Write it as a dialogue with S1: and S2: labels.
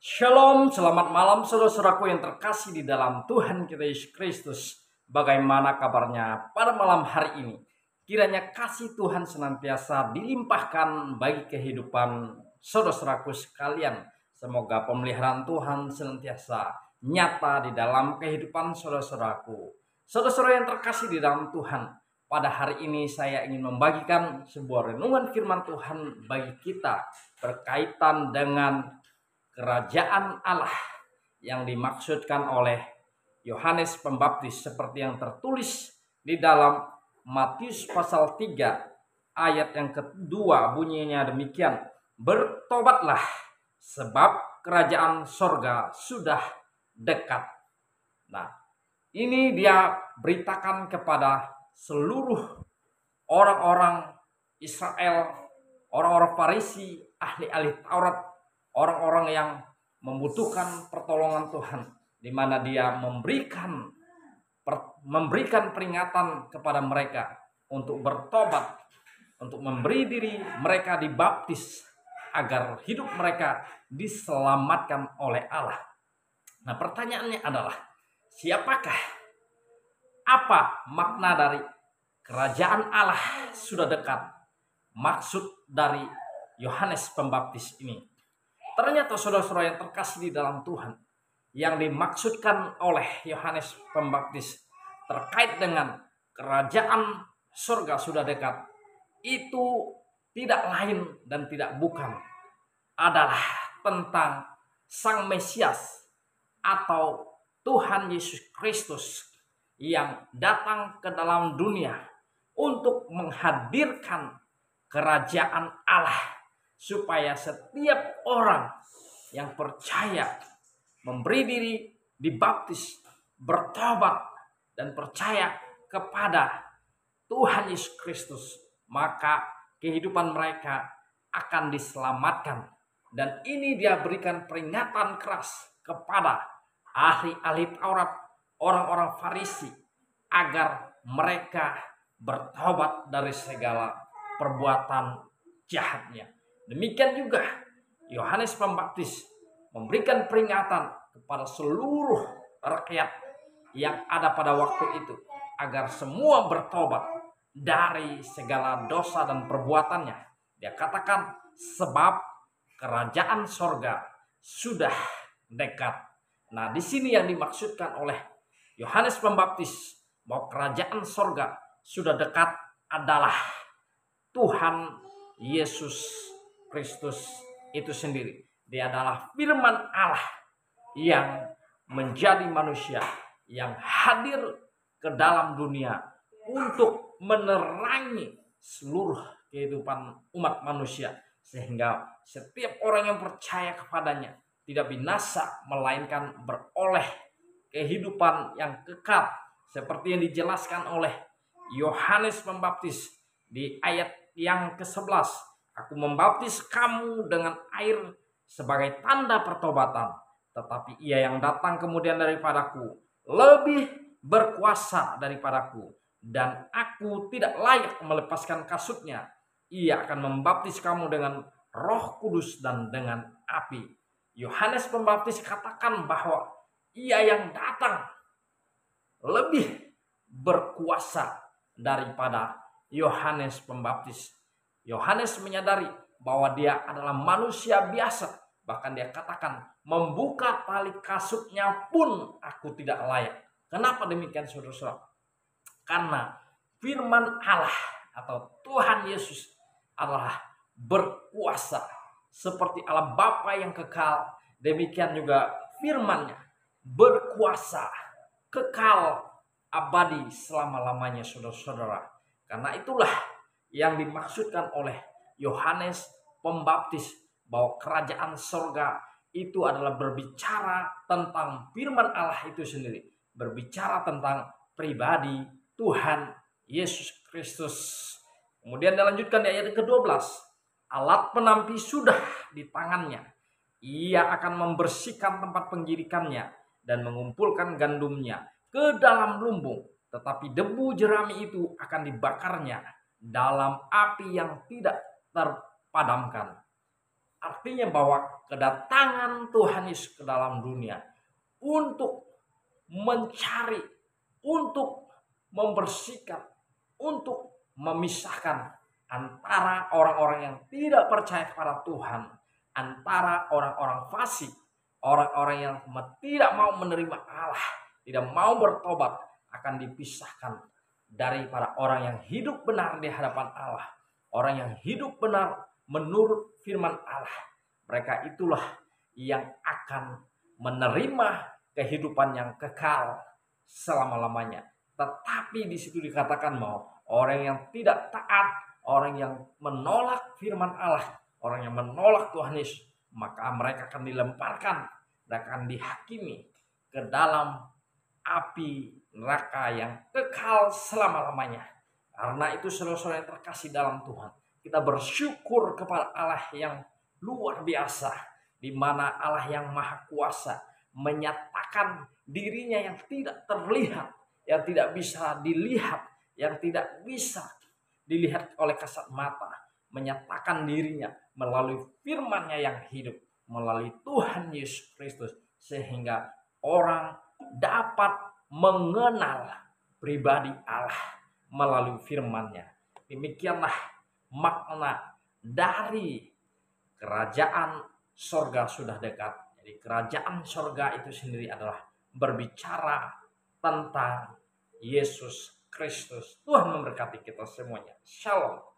S1: Shalom, selamat malam saudara-saudaraku yang terkasih di dalam Tuhan kita Yesus Kristus. Bagaimana kabarnya pada malam hari ini? Kiranya kasih Tuhan senantiasa dilimpahkan bagi kehidupan saudara-saudaraku sekalian. Semoga pemeliharaan Tuhan senantiasa nyata di dalam kehidupan saudara-saudaraku. Saudara-saudara yang terkasih di dalam Tuhan, pada hari ini saya ingin membagikan sebuah renungan firman Tuhan bagi kita berkaitan dengan kerajaan Allah yang dimaksudkan oleh Yohanes Pembaptis seperti yang tertulis di dalam Matius pasal 3 ayat yang kedua, bunyinya demikian: bertobatlah sebab kerajaan sorga sudah dekat. Nah, ini dia beritakan kepada seluruh orang-orang Israel, orang-orang Farisi, ahli-ahli Taurat, orang-orang yang membutuhkan pertolongan Tuhan, di mana dia memberikan peringatan kepada mereka untuk bertobat, untuk memberi diri mereka dibaptis agar hidup mereka diselamatkan oleh Allah. Nah, pertanyaannya adalah, siapakah, apa makna dari kerajaan Allah sudah dekat? Maksud dari Yohanes Pembaptis ini. Ternyata saudara-saudara yang terkasih di dalam Tuhan, yang dimaksudkan oleh Yohanes Pembaptis terkait dengan kerajaan surga sudah dekat, itu tidak lain dan tidak bukan adalah tentang Sang Mesias atau Tuhan Yesus Kristus yang datang ke dalam dunia untuk menghadirkan kerajaan Allah, supaya setiap orang yang percaya, memberi diri, dibaptis, bertobat, dan percaya kepada Tuhan Yesus Kristus, maka kehidupan mereka akan diselamatkan. Dan ini dia berikan peringatan keras kepada ahli-ahli Taurat, orang-orang Farisi, agar mereka bertobat dari segala perbuatan jahatnya. Demikian juga Yohanes Pembaptis memberikan peringatan kepada seluruh rakyat yang ada pada waktu itu, agar semua bertobat dari segala dosa dan perbuatannya. Dia katakan, sebab kerajaan sorga sudah dekat. Nah, di sini yang dimaksudkan oleh Yohanes Pembaptis bahwa kerajaan sorga sudah dekat adalah Tuhan Yesus Kristus itu sendiri. Dia adalah firman Allah yang menjadi manusia, yang hadir ke dalam dunia untuk menerangi seluruh kehidupan umat manusia, sehingga setiap orang yang percaya kepadanya tidak binasa, melainkan beroleh kehidupan yang kekal, seperti yang dijelaskan oleh Yohanes Pembaptis di ayat yang ke-11. Aku membaptis kamu dengan air sebagai tanda pertobatan, tetapi ia yang datang kemudian daripadaku lebih berkuasa daripadaku, dan aku tidak layak melepaskan kasutnya. Ia akan membaptis kamu dengan Roh Kudus dan dengan api. Yohanes Pembaptis katakan bahwa ia yang datang lebih berkuasa daripada Yohanes Pembaptis. Yohanes menyadari bahwa dia adalah manusia biasa. Bahkan dia katakan, membuka tali kasutnya pun aku tidak layak. Kenapa demikian, saudara-saudara? Karena firman Allah atau Tuhan Yesus adalah berkuasa. Seperti Allah Bapa yang kekal, demikian juga firman-Nya berkuasa, kekal, abadi selama-lamanya, saudara-saudara. Karena itulah yang dimaksudkan oleh Yohanes Pembaptis, bahwa kerajaan sorga itu adalah berbicara tentang firman Allah itu sendiri, berbicara tentang pribadi Tuhan Yesus Kristus. Kemudian dilanjutkan di ayat ke-12, alat penampi sudah di tangannya, ia akan membersihkan tempat penggirikannya dan mengumpulkan gandumnya ke dalam lumbung, tetapi debu jerami itu akan dibakarnya dalam api yang tidak terpadamkan. artinya bahwa kedatangan Tuhan Yesus ke dalam dunia untuk mencari, untuk membersihkan, untuk memisahkan antara orang-orang yang tidak percaya kepada Tuhan, antara orang-orang fasik, orang-orang yang tidak mau menerima Allah, tidak mau bertobat, akan dipisahkan daripada orang yang hidup benar di hadapan Allah, orang yang hidup benar menurut firman Allah. Mereka itulah yang akan menerima kehidupan yang kekal selama-lamanya. Tetapi di situ dikatakan bahwa orang yang tidak taat, orang yang menolak firman Allah, orang yang menolak Tuhan Yesus, maka mereka akan dilemparkan dan akan dihakimi ke dalam api neraka yang kekal selama-lamanya. Karena itu saudara-saudara yang terkasih dalam Tuhan, kita bersyukur kepada Allah yang luar biasa, di mana Allah yang maha kuasa menyatakan dirinya yang tidak terlihat, yang tidak bisa dilihat, yang tidak bisa dilihat oleh kasat mata, menyatakan dirinya melalui firman-Nya yang hidup, melalui Tuhan Yesus Kristus, sehingga orang dapat mengenal pribadi Allah melalui firman-Nya. Demikianlah makna dari kerajaan sorga sudah dekat. Jadi kerajaan sorga itu sendiri adalah berbicara tentang Yesus Kristus. Tuhan memberkati kita semuanya. Shalom.